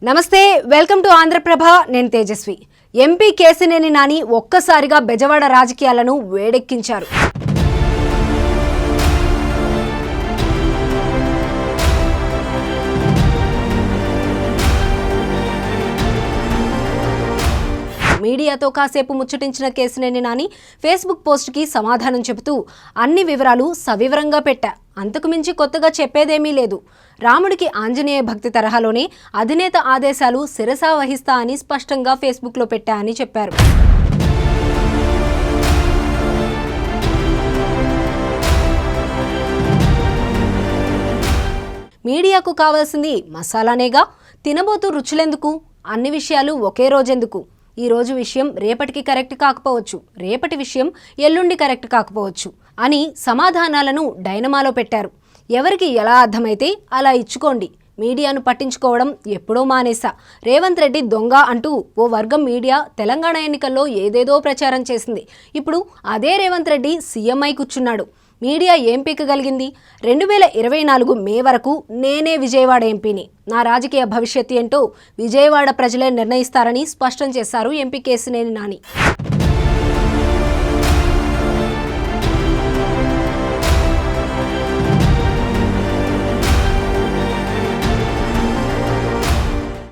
నమస్తే, welcome to Andhraprabha. నేను Tejaswi. MP Kesineni Nani ఒక్కసారిగా బెజవాడ రాజకీయాలను వేడెక్కించారు. మీడియాతో కాసేపు ముచ్చటించిన కేసినేని నాని ఫేస్బుక్ పోస్ట్కి సమాధానం చెబుతూ అన్ని వివరాలు సవివరంగా పెట్టా, అంతకు మించి కొత్తగా చెప్పేదేమీ లేదు. రాముడికి ఆంజనేయ భక్తి తరహాలోనే అధినేత ఆదేశాలు శిరసా వహిస్తా అని స్పష్టంగా ఫేస్బుక్లో పెట్టా అని చెప్పారు. మీడియాకు కావాల్సింది మసాలానేగా, తినబోతూ రుచులెందుకు, అన్ని విషయాలు ఒకే రోజెందుకు, ఈ రోజు విషయం రేపటికి కరెక్ట్ కాకపోవచ్చు, రేపటి విషయం ఎల్లుండి కరెక్ట్ కాకపోవచ్చు అని సమాధానాలను డైనమాలో పెట్టారు. ఎవరికి ఎలా అర్థమైతే అలా ఇచ్చుకోండి, మీడియాను పట్టించుకోవడం ఎప్పుడో మానేసా. రేవంత్ రెడ్డి దొంగ అంటూ ఓ వర్గం మీడియా తెలంగాణ ఎన్నికల్లో ఏదేదో ప్రచారం చేసింది. ఇప్పుడు అదే రేవంత్ రెడ్డి సీఎంఐ కూర్చున్నాడు. మీడియా ఏం పీకగలిగింది? 2024 మే వరకు నేనే విజయవాడ ఎంపీని, నా రాజకీయ భవిష్యత్తు ఏంటో విజయవాడ ప్రజలే నిర్ణయిస్తారని స్పష్టం చేశారు ఎంపీ కేసినేని నాని.